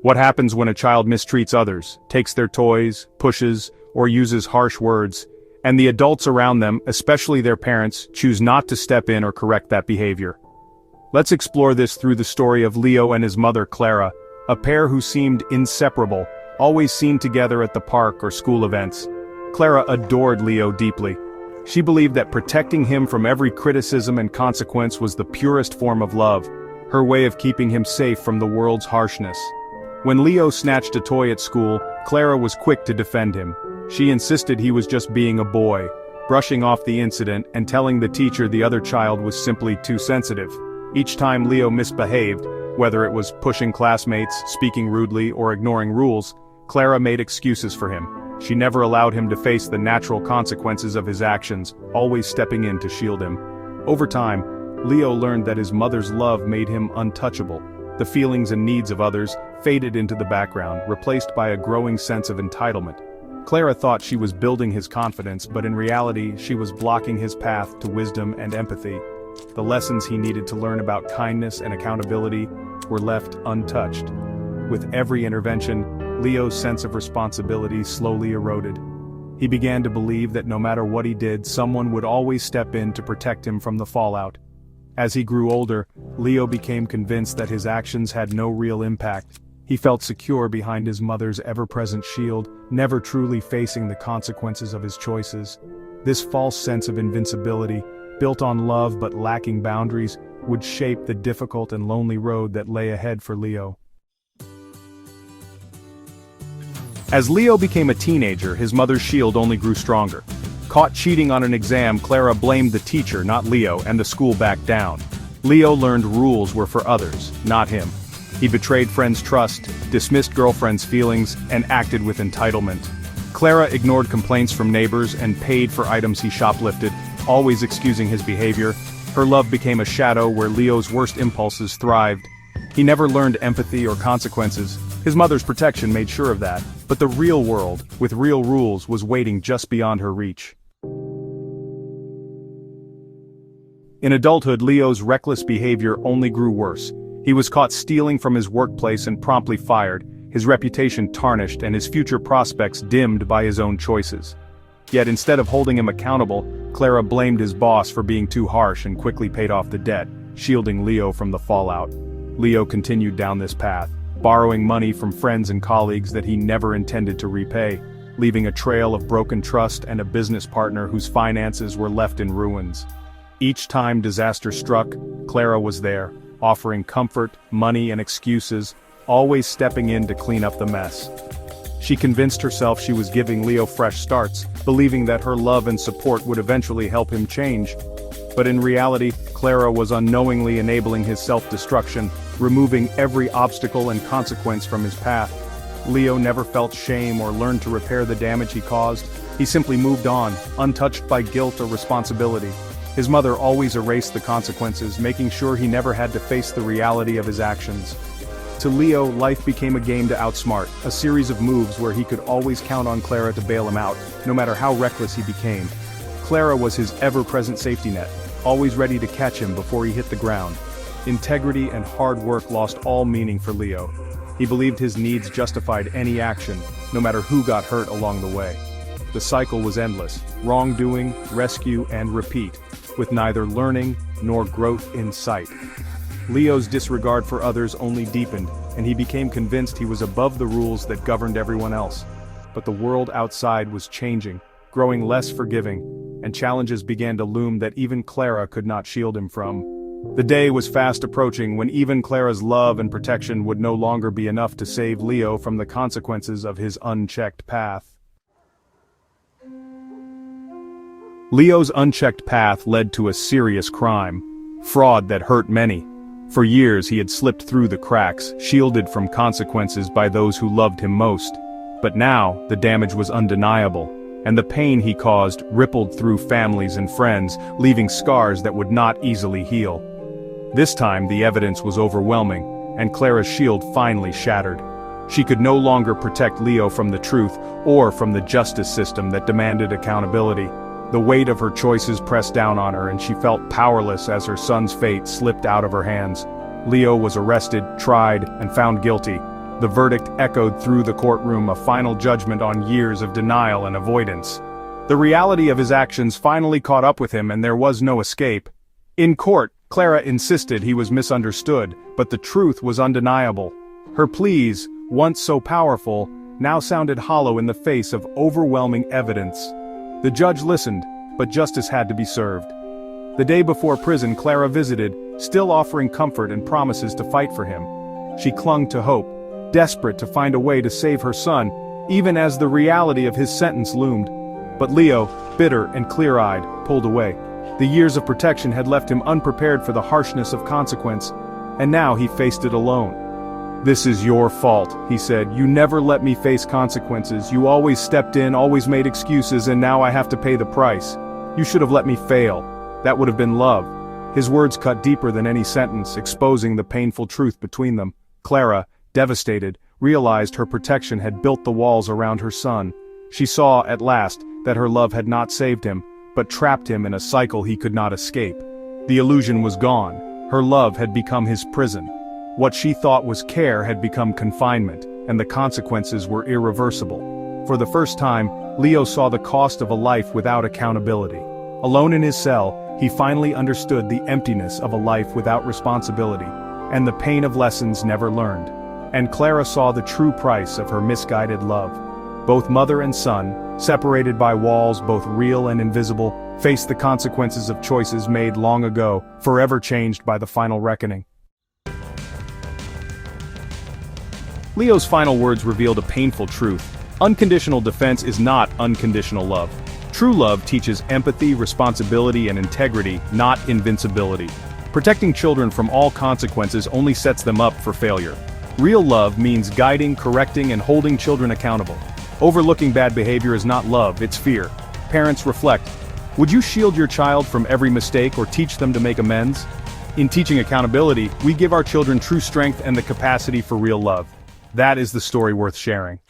What happens when a child mistreats others, takes their toys, pushes, or uses harsh words, and the adults around them, especially their parents, choose not to step in or correct that behavior? Let's explore this through the story of Leo and his mother Clara, a pair who seemed inseparable, always seen together at the park or school events. Clara adored Leo deeply. She believed that protecting him from every criticism and consequence was the purest form of love, her way of keeping him safe from the world's harshness. When Leo snatched a toy at school, Clara was quick to defend him. She insisted he was just being a boy, brushing off the incident and telling the teacher the other child was simply too sensitive. Each time Leo misbehaved, whether it was pushing classmates, speaking rudely, or ignoring rules, Clara made excuses for him. She never allowed him to face the natural consequences of his actions, always stepping in to shield him. Over time, Leo learned that his mother's love made him untouchable. The feelings and needs of others faded into the background, replaced by a growing sense of entitlement. Clara thought she was building his confidence, but in reality, she was blocking his path to wisdom and empathy. The lessons he needed to learn about kindness and accountability were left untouched. With every intervention, Leo's sense of responsibility slowly eroded. He began to believe that no matter what he did, someone would always step in to protect him from the fallout. As he grew older, Leo became convinced that his actions had no real impact. He felt secure behind his mother's ever-present shield, never truly facing the consequences of his choices. This false sense of invincibility, built on love but lacking boundaries, would shape the difficult and lonely road that lay ahead for Leo. As Leo became a teenager, his mother's shield only grew stronger. Caught cheating on an exam, Clara blamed the teacher, not Leo, and the school backed down. Leo learned rules were for others, not him. He betrayed friends' trust, dismissed girlfriends' feelings, and acted with entitlement. Clara ignored complaints from neighbors and paid for items he shoplifted, always excusing his behavior. Her love became a shadow where Leo's worst impulses thrived. He never learned empathy or consequences. His mother's protection made sure of that, but the real world, with real rules, was waiting just beyond her reach. In adulthood, Leo's reckless behavior only grew worse. He was caught stealing from his workplace and promptly fired, his reputation tarnished and his future prospects dimmed by his own choices. Yet instead of holding him accountable, Clara blamed his boss for being too harsh and quickly paid off the debt, shielding Leo from the fallout. Leo continued down this path, borrowing money from friends and colleagues that he never intended to repay, leaving a trail of broken trust and a business partner whose finances were left in ruins. Each time disaster struck, Clara was there, offering comfort, money, and excuses, always stepping in to clean up the mess. She convinced herself she was giving Leo fresh starts, believing that her love and support would eventually help him change. But in reality, Clara was unknowingly enabling his self-destruction, removing every obstacle and consequence from his path. Leo never felt shame or learned to repair the damage he caused. He simply moved on, untouched by guilt or responsibility. His mother always erased the consequences, making sure he never had to face the reality of his actions. To Leo, life became a game to outsmart, a series of moves where he could always count on Clara to bail him out, no matter how reckless he became. Clara was his ever-present safety net, always ready to catch him before he hit the ground. Integrity and hard work lost all meaning for Leo. He believed his needs justified any action, no matter who got hurt along the way. The cycle was endless: wrongdoing, rescue, and repeat, with neither learning nor growth in sight. Leo's disregard for others only deepened, and he became convinced he was above the rules that governed everyone else. But the world outside was changing, growing less forgiving, and challenges began to loom that even Clara could not shield him from. The day was fast approaching when even Clara's love and protection would no longer be enough to save Leo from the consequences of his unchecked path. Leo's unchecked path led to a serious crime, fraud that hurt many. For years he had slipped through the cracks, shielded from consequences by those who loved him most. But now, the damage was undeniable, and the pain he caused rippled through families and friends, leaving scars that would not easily heal. This time the evidence was overwhelming, and Clara's shield finally shattered. She could no longer protect Leo from the truth, or from the justice system that demanded accountability. The weight of her choices pressed down on her, and she felt powerless as her son's fate slipped out of her hands. Leo was arrested, tried, and found guilty. The verdict echoed through the courtroom, a final judgment on years of denial and avoidance. The reality of his actions finally caught up with him and there was no escape. In court, Clara insisted he was misunderstood, but the truth was undeniable. Her pleas, once so powerful, now sounded hollow in the face of overwhelming evidence. The judge listened, but justice had to be served. The day before prison, Clara visited, still offering comfort and promises to fight for him. She clung to hope, desperate to find a way to save her son, even as the reality of his sentence loomed. But Leo, bitter and clear-eyed, pulled away. The years of protection had left him unprepared for the harshness of consequence, and now he faced it alone. "This is your fault," he said. "You never let me face consequences. You always stepped in, always made excuses, and now I have to pay the price. You should have let me fail. That would have been love." His words cut deeper than any sentence, exposing the painful truth between them. Clara, devastated, realized her protection had built the walls around her son. She saw, at last, that her love had not saved him, but trapped him in a cycle he could not escape. The illusion was gone. Her love had become his prison. What she thought was care had become confinement, and the consequences were irreversible. For the first time, Leo saw the cost of a life without accountability. Alone in his cell, he finally understood the emptiness of a life without responsibility, and the pain of lessons never learned. And Clara saw the true price of her misguided love. Both mother and son, separated by walls both real and invisible, faced the consequences of choices made long ago, forever changed by the final reckoning. Leo's final words revealed a painful truth. Unconditional defense is not unconditional love. True love teaches empathy, responsibility, and integrity, not invincibility. Protecting children from all consequences only sets them up for failure. Real love means guiding, correcting, and holding children accountable. Overlooking bad behavior is not love, it's fear. Parents, reflect. Would you shield your child from every mistake or teach them to make amends? In teaching accountability, we give our children true strength and the capacity for real love. That is the story worth sharing.